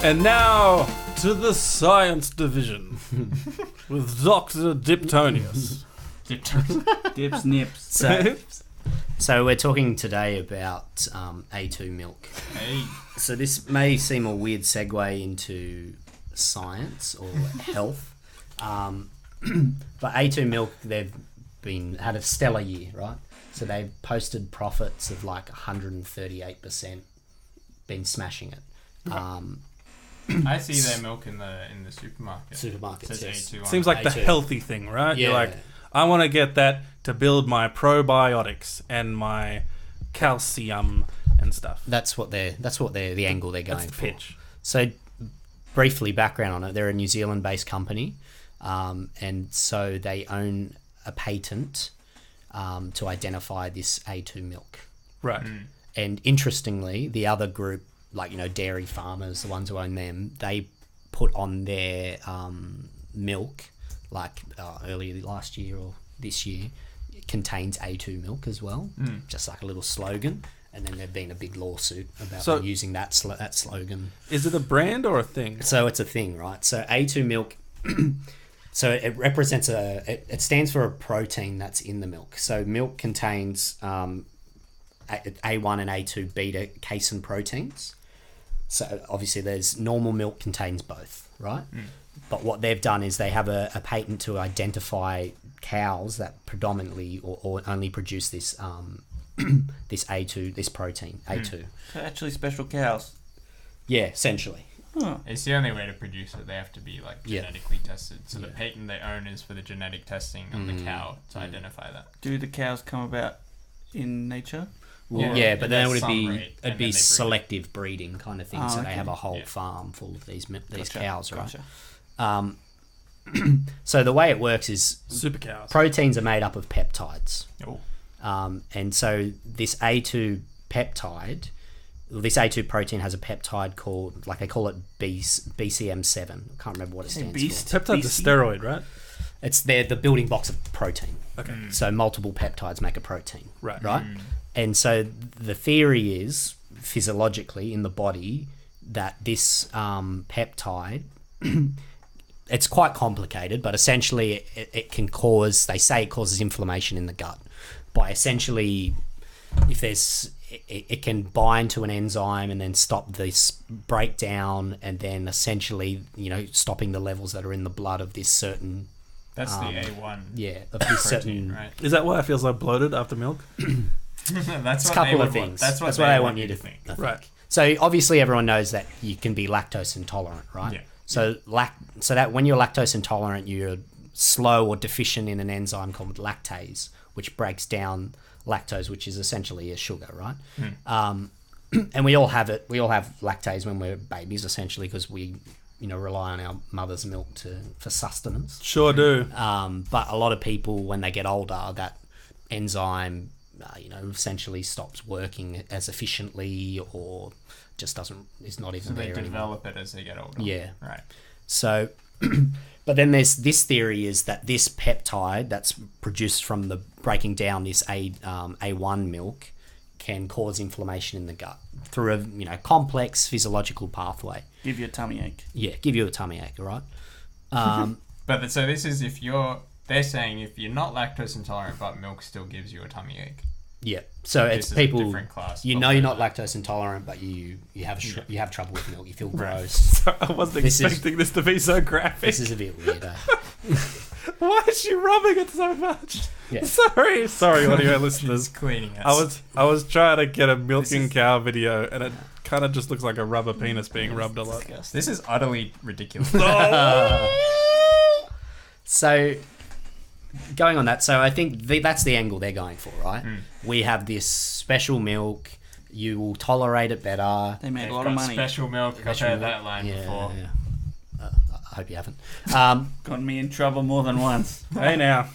And now to the science division with Dr. Diptonius. Dips, nips. So we're talking today about A2 milk. Hey. So this may seem a weird segue into science or health, but A2 milk, they've had a stellar year, right? So they've posted profits of like 138%, been smashing it. I see their milk in the supermarket. Supermarkets, Says yes. A2 on Seems it. like the A2. healthy thing, right? Yeah. You're like, I want to get that to build my probiotics and my calcium and stuff. That's the angle they're going That's the for. pitch. So, briefly, background on it: they're a New Zealand-based company, and so they own a patent to identify this A2 milk. Right. And interestingly, the other group, like dairy farmers, the ones who own them, they put on their milk, like earlier last year or this year, it contains A2 milk as well, just like a little slogan. And then there've been a big lawsuit about them using that slogan. Is it a brand or a thing? So it's a thing, right? So A2 milk, so it represents it stands for a protein that's in the milk. So milk contains A1 and A2 beta casein proteins. So obviously there's normal milk contains both, right? But what they've done is they have a patent to identify cows that predominantly or only produce this this A2, this protein, A2. So actually special cows. Yeah, essentially. Huh. It's the only way to produce it. They have to be like Yeah. genetically tested. So the patent they own is for the genetic testing on the cow to identify that. Do the cows come about in nature? Well, Yeah, but but then it there's would some be rate, and it'd then be they breed. selective breeding kind of thing. Oh, so okay. they have a whole Yeah. farm full of these Gotcha, cows, right? Gotcha. So the way it works is Super cows. proteins are made up of peptides. Oh. And so this A2 peptide, this A2 protein has a peptide called, like they call it BCM7. I can't remember what it stands beast? for. Peptide's a steroid, right? It's the building blocks of protein. Okay. So multiple peptides make a protein. Right. Right? And so the theory is, physiologically in the body, that this peptide... It's quite complicated, but essentially it can cause, they say it causes inflammation in the gut by essentially, if there's, it can bind to an enzyme and then stop this breakdown and then essentially, stopping the levels that are in the blood of this certain, That's the A1 of this protein, certain, right? Is that why I feel so bloated after milk? That's it's a what couple they of would things. Want. That's what they I want you to think. think. Right. So obviously everyone knows that you can be lactose intolerant, right? Yeah. So so that when you're lactose intolerant, you're slow or deficient in an enzyme called lactase, which breaks down lactose, which is essentially a sugar, right? And we all have it. We all have lactase when we're babies, essentially, because we, rely on our mother's milk for sustenance. Sure do. But a lot of people, when they get older, that enzyme, essentially stops working as efficiently or just is not even So they there anymore. develop it as they get older. Yeah. Right. So, but then there's this theory is that this peptide that's produced from the breaking down this A1 milk can cause inflammation in the gut through a complex physiological pathway. Give you a tummy ache. Yeah, give you a tummy ache, all right? But so this is they're saying if you're not lactose intolerant but milk still gives you a tummy ache. Yeah. So This it's is a people different class, you're probably. not lactose intolerant, but you have trouble with milk. You feel gross. I wasn't This is- expecting this to be so graphic. This is a bit weird. Why is she rubbing it so much? Yeah. Sorry, audio listeners. Just cleaning it. I was trying to get a milking cow video, and it kind of just looks like a rubber penis being rubbed a lot. This is utterly ridiculous. So, going on that, so I think that's the angle they're going for, right? We have this special milk. You will tolerate it better. They make They've a lot got of money. special milk. I've heard that line Yeah, before. yeah. I hope you haven't. Got me in trouble more than once. Hey now.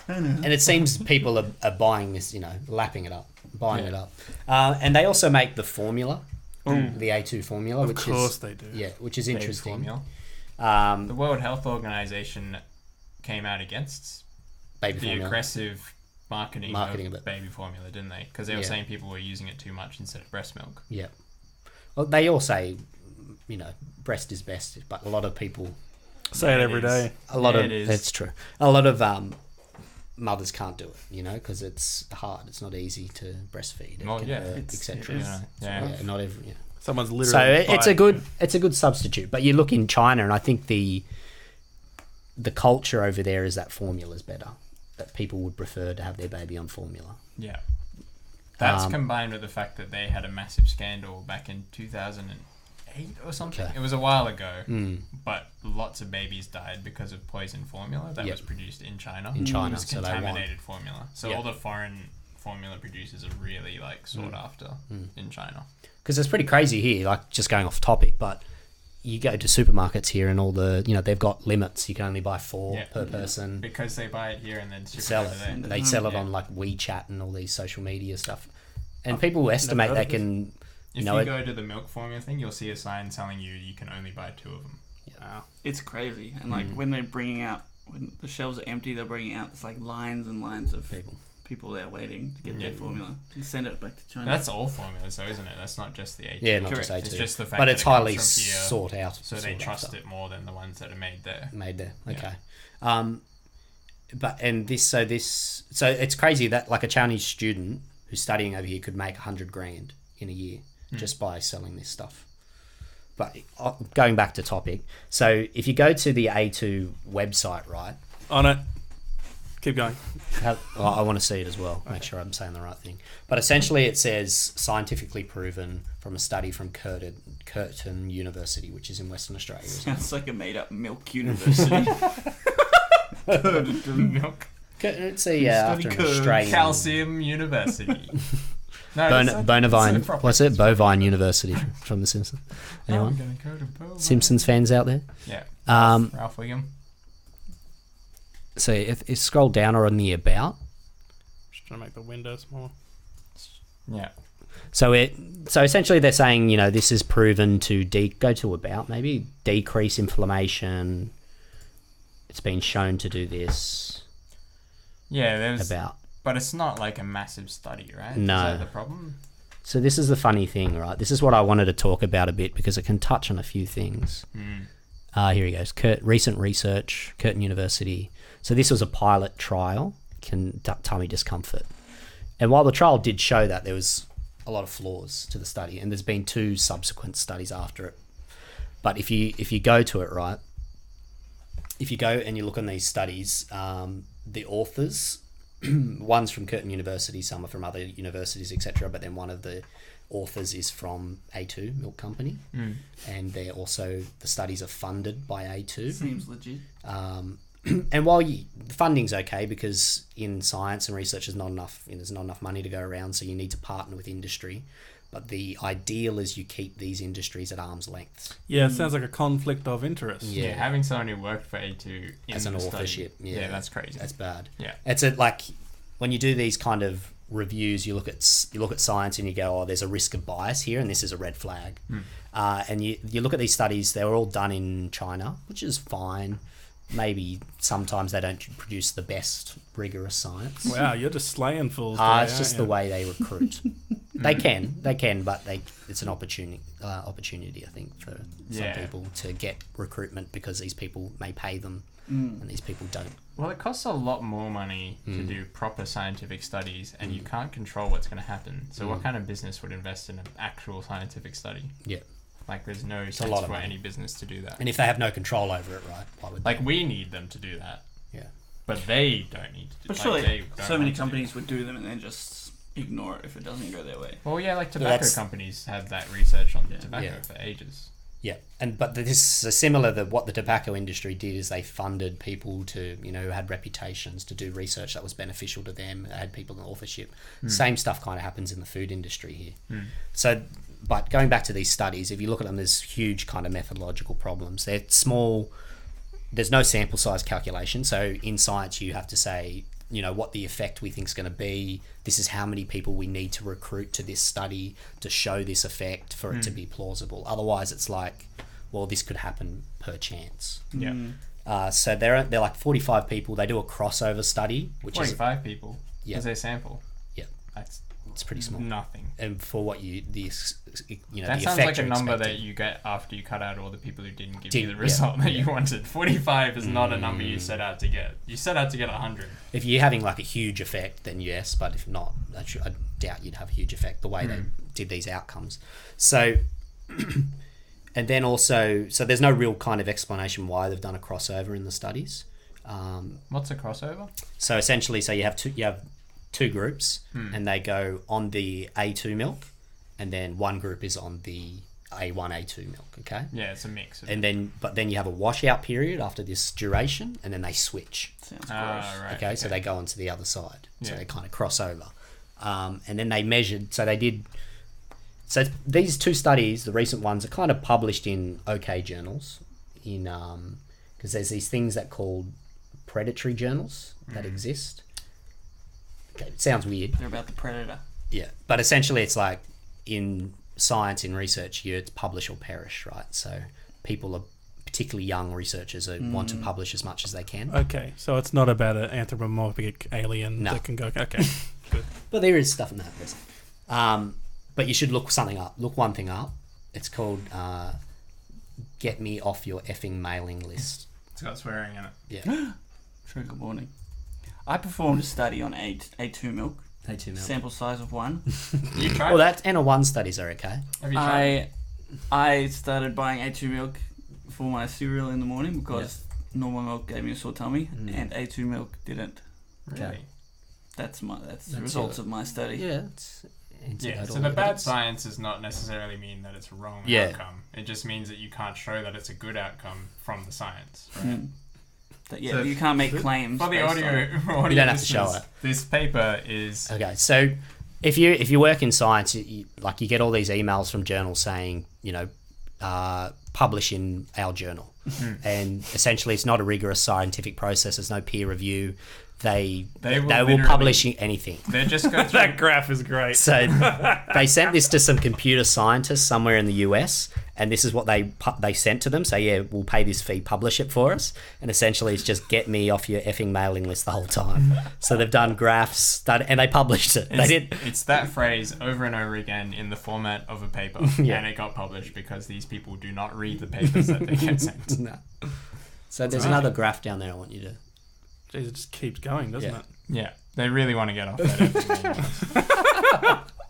And it seems people are buying this, lapping it up, buying it up. And they also make the formula, the A2 formula, Of which course is they do. which is Baby interesting. formula. The World Health Organization came out against Baby the formula. aggressive marketing Marketing of of it. baby formula, didn't they? Because they were Yeah. saying people were using it too much instead of breast milk. Yeah. Well, they all say breast is best, but a lot of people, Say it every day. It is. it's true. A lot of mothers can't do it, because it's hard. It's not easy to breastfeed. Well, yeah, etc. it is. Yeah. Yeah, not every. Yeah. Someone's literally. So it's a biting good substitute. But you look in China, and I think the culture over there is that formula's better. That people would prefer to have their baby on formula. Yeah. That's combined with the fact that they had a massive scandal back in 2008 or something. Okay. It was a while ago, but lots of babies died because of poison formula that Yep. was produced in China. In China, It was so they want- contaminated formula. So Yep. all the foreign formula producers are really sought after in China. Because it's pretty crazy here. Like just going off topic, but you go to supermarkets here, and all the they've got limits. You can only buy 4 Yeah. per person. Because they buy it here and then ship Sell it over it. there. They sell it Yeah. on like WeChat and all these social media stuff. And people estimate heard they of this. can. If know you it- go to the milk formula thing, you'll see a sign telling you can only buy 2 of them. Wow. It's crazy. And like when the shelves are empty, they're bringing out there's like lines and lines of people there waiting to get their formula and send it back to China. That's all formulas, though, isn't it? That's not just the A2. Yeah, not Correct. just A2. It's just the fact but that it's it comes highly from here, sought out. so they sought trust after. it more than the ones that are made there. Made there. Yeah. Okay. So it's crazy that like a Chinese student who's studying over here could make 100 grand in a year just by selling this stuff. But going back to topic, so if you go to the A2 website, right? On it. Keep going. I want to see it as well. Make sure I'm saying the right thing. But essentially, it says scientifically proven from a study from Curtin University, which is in Western Australia. Isn't it? Sounds like a made-up milk university. Milk. It's after an curd. Australian Calcium University. No, Bonavine. What's it? Bovine University from The Simpsons. Anyone? I'm gonna go to Bovine. Simpsons fans out there? Yeah. Um, Ralph Wiggum. So if scroll down or on the about. Just trying to make the window smaller. Yeah. So essentially they're saying this is proven to go to about maybe decrease inflammation. It's been shown to do this Yeah, there's. about. But it's not like a massive study, right? No. Is that the problem? So this is the funny thing, right? This is what I wanted to talk about a bit because it can touch on a few things. Here he goes. Recent research, Curtin University. So this was a pilot trial, tummy discomfort. And while the trial did show that, there was a lot of flaws to the study, and there's been 2 subsequent studies after it. But if you go to it, right, if you go and you look on these studies, the authors, one's from Curtin University, some are from other universities, etc. But then one of the authors is from A2 Milk Company, and they're also the studies are funded by A2. Seems legit. And while the funding's okay because in science and research there's not enough money to go around, so you need to partner with industry. But the ideal is you keep these industries at arm's length. Yeah, it sounds like a conflict of interest. Yeah. Having someone who worked for A2 As an the study, authorship, yeah. that's crazy. That's bad. Yeah. It's like when you do these kind of reviews, you look at science and you go, oh, there's a risk of bias here, and this is a red flag. And you look at these studies; they were all done in China, which is fine. Maybe sometimes they don't produce the best rigorous science. Wow, you're just slaying fools. Today, It's just aren't the you? way they recruit. They can, but it's an opportunity, I think, for some Yeah. people to get recruitment because these people may pay them, and these people don't. Well, it costs a lot more money to do proper scientific studies, and you can't control what's going to happen. So, what kind of business would invest in an actual scientific study? Yeah. Like, there's no a sense lot of for money. any business to do that. And if they have no control over it, right? Why would Like, we need them to do that, yeah. but they don't need to do But like, surely they don't so many want to. companies would do them and then just ignore it if it doesn't go their way. Well, yeah, like tobacco that's- companies had that research on tobacco Yeah. for ages. Yeah, but this is similar to what the tobacco industry did is they funded people to, who had reputations to do research that was beneficial to them. They had people in authorship. Same stuff kind of happens in the food industry here. So, but going back to these studies, if you look at them, there's huge kind of methodological problems. They're small. There's no sample size calculation. So in science, you have to say, what the effect we think is going to be. This is how many people we need to recruit to this study to show this effect for it to be plausible. Otherwise, it's like, well, this could happen per chance. Yeah. So they're like 45 people. They do a crossover study, which is 45 people Yeah. as their sample. Yeah. That's It's pretty small. Nothing. And for what you That the sounds effect like a you're number expecting. that you get after you cut out all the people who didn't give Did- you the yeah, result that yeah. you wanted. 45 is not a number you set out to get. You set out to get 100. If you're having like a huge effect, then yes, but if not, I doubt you'd have a huge effect the way they did these outcomes. So, and then also, so there's no real kind of explanation why they've done a crossover in the studies. What's a crossover? So essentially, so you have two groups, and they go on the A2 milk, and then one group is on the A1, A2 milk. Okay. Yeah, it's a mix. And then, but then you have a washout period after this duration, and then they switch. Sounds gross. Right. Okay, so they go onto the other side. So Yeah. they kind of cross over. And then they measured, so they did, so these two studies, the recent ones, are kind of published in OK journals, in because there's these things that called predatory journals that exist. Okay, it sounds weird. They're about the predator. Yeah, but essentially it's like in science, in research, it's publish or perish, right? So people are, particularly young researchers, want to publish as much as they can. Okay, so it's not about an anthropomorphic alien No. that can go. Okay, good. But there is stuff in that. But you should look something up. Look one thing up. It's called Get Me Off Your Effing Mailing List. It's got swearing in it. Yeah. Trigger warning. I performed a study on A2 milk. A2 milk. Sample size of 1. You tried? Well, that N1 studies are okay. Have you tried? I started buying A2 milk for my cereal in the morning because normal milk gave me a sore tummy and A2 milk didn't. Really? Okay. That's the That's results it. of my study. Yeah. It's Yeah, anecdotal so the bad evidence. science does not necessarily mean that it's a wrong Yeah. outcome. It just means that you can't show that it's a good outcome from the science, right? Mm. That, So you can't make claims. For the based audio, on it. audio You don't have to show listeners, it. This paper is Okay, so if you work in science, you get all these emails from journals saying, publish in our journal, and essentially it's not a rigorous scientific process. There's no peer review. They will literally- publish anything. they just go through. That graph is great. So they sent this to some computer scientists somewhere in the US, and this is what they sent to them. So yeah, we'll pay this fee, publish it for us, and essentially it's just get me off your effing mailing list the whole time. So they've done graphs, and they published it. They did. It's that phrase over and over again in the format of a paper, Yeah. and it got published because these people do not read the papers that they get sent. No. So there's Right. another graph down there I want you to. Jeez, it just keeps going, doesn't Yeah. it? Yeah, they really want to get off that.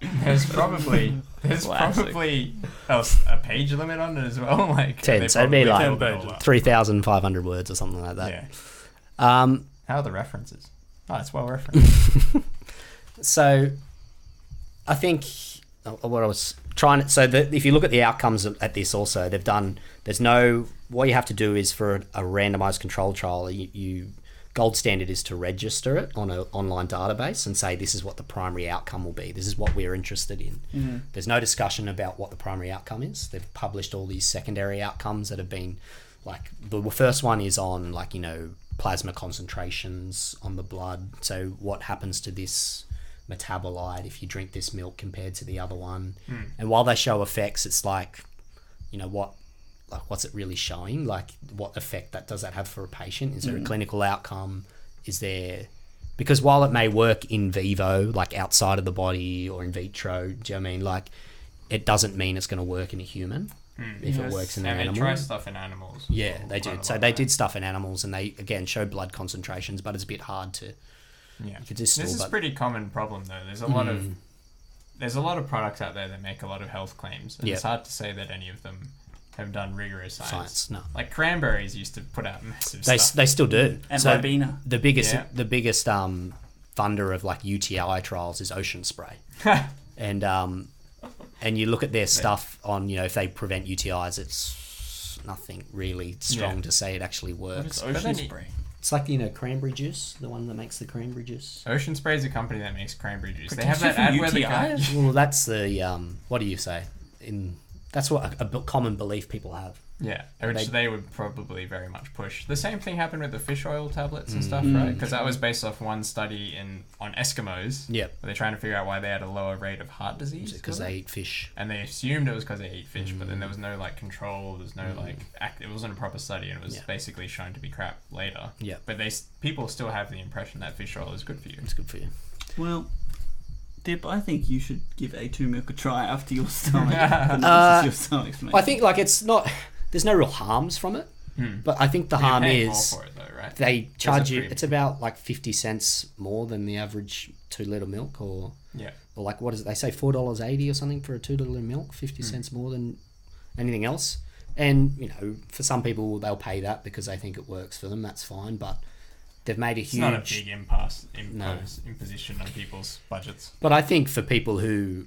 effing mailing list. There's Classic. probably a page limit on it as well. Like 10, they so it'd be probably like filled it 10 all pages. up. 3,500 words or something like that. Yeah. Um, How are the references? Oh, it's well referenced. So, I think what I was trying to... So, if you look at the outcomes at this also, they've done... There's no... What you have to do is for a randomized control trial, you gold standard is to register it on an online database and say this is what the primary outcome will be. This is what we're interested in. There's no discussion about what the primary outcome is. They've published all these secondary outcomes that have been... Like, the first one is on, plasma concentrations on the blood. So what happens to this metabolite if you drink this milk compared to the other one? And while they show effects, it's what's it really showing? Like, what effect does that have for a patient? Is there a clinical outcome? Is there... Because while it may work in vivo, like outside of the body or in vitro, do you know what I mean? Like, it doesn't mean it's going to work in a human if it works in an and animal. they try stuff in animals. Yeah, they Quite did. a So lot, they right? did stuff in animals, and they again showed blood concentrations, but it's a bit hard to. Yeah, You could just this still, is but- pretty common problem though. There's a lot of products out there that make a lot of health claims, and Yeah. it's hard to say that any of them have done rigorous science. No, Like cranberries used to put out massive they stuff. they still do. And So Ribena. the biggest Yeah. funder of like UTI trials is Ocean Spray, and you look at their stuff on if they prevent UTIs, it's nothing really strong Yeah. to say it actually What works. is But ocean then spray? It's like cranberry juice, the one that makes the cranberry juice. Ocean Spray is a company that makes cranberry juice. They Protects have that you ad from where the guy. UTIs? Well, that's the what do you say? That's what a common belief people have. Yeah, which they would probably very much push. The same thing happened with the fish oil tablets and stuff, Mm. right? Because that was based off one study on Eskimos. Yep. Where they're trying to figure out why they had a lower rate of heart disease. Because they eat fish. And they assumed it was because they ate fish, but then there was no control. There's no it wasn't a proper study, and it was Yeah. basically shown to be crap later. Yeah. But people still have the impression that fish oil is good for you. It's good for you. Well, Dip, I think you should give A2 milk a try after your stomach. Analysis your stomach's made. I think like it's not. There's no real harms from it, but I think the harm You're paying more is for it though, right? they charge you. premium. It's about like 50 cents more than the average 2 litre milk, or Yeah. like what is it? They say $4.80 or something for a 2 litre milk, 50 cents more than anything else. And you know, for some people they'll pay that because they think it works for them. That's fine, but they've made a It's huge. not a big imposition on people's budgets. But I think for people who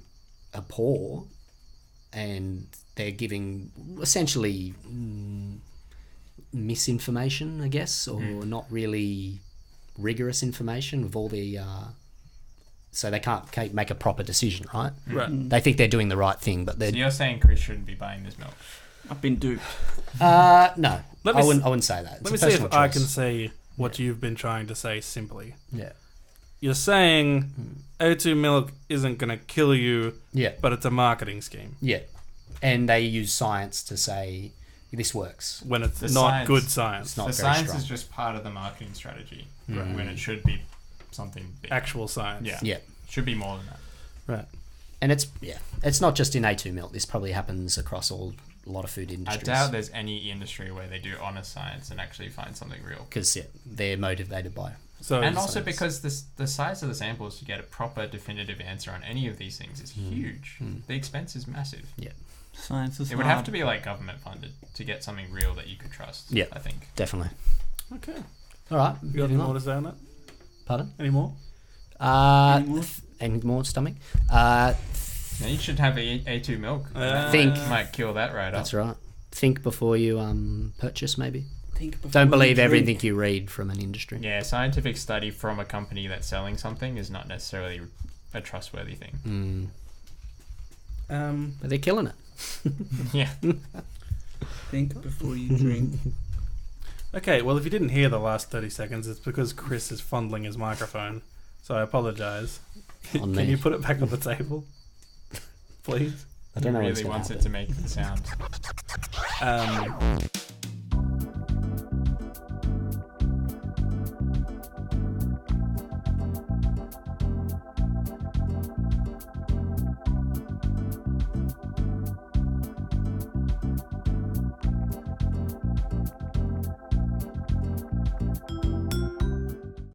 are poor and they're giving essentially misinformation, I guess, or not really rigorous information with all the... so they can't make a proper decision, right? Right. They think they're doing the right thing, but So they're... you're saying Chris shouldn't be buying this milk? I've been duped. No, Let me I wouldn't say that. It's Let a me see personal if I choice. can say what you've been trying to say simply. Yeah. You're saying A2 milk isn't going to kill you, Yeah. but it's a marketing scheme Yeah. And they use science to say this works. when it's The not science- good science. It's not The very science strong. is just part of the marketing strategy when it should be something big. Actual science. Yeah. Yeah. Should be more than that. Right. And it's not just in A2 milk. This probably happens across a lot of food I industries. doubt there's any industry where they do honest science and actually find something real. Because they're motivated by. So And also because the size of the samples to get a proper definitive answer on any of these things is huge. The expense is massive. Yeah, Science is It would have to be like government funded to get something real that you could trust. Yeah. I think. definitely. Okay. All right. You got any more to say on that? Pardon? Any more? Any more? Any more stomach? Now you should have A2 milk. Think. Might kill that right That's up. right. Think before you purchase, maybe. Think before Don't you believe drink. everything you read from an industry. Yeah, a scientific study from a company that's selling something is not necessarily a trustworthy thing. But they're killing it. Yeah. Think before you drink. Okay, well, if you didn't hear the last 30 seconds, it's because Chris is fondling his microphone. So I apologise. On Can me. you put it back on the table? Please? I don't know He what's really gonna wants it happen. to make the sound.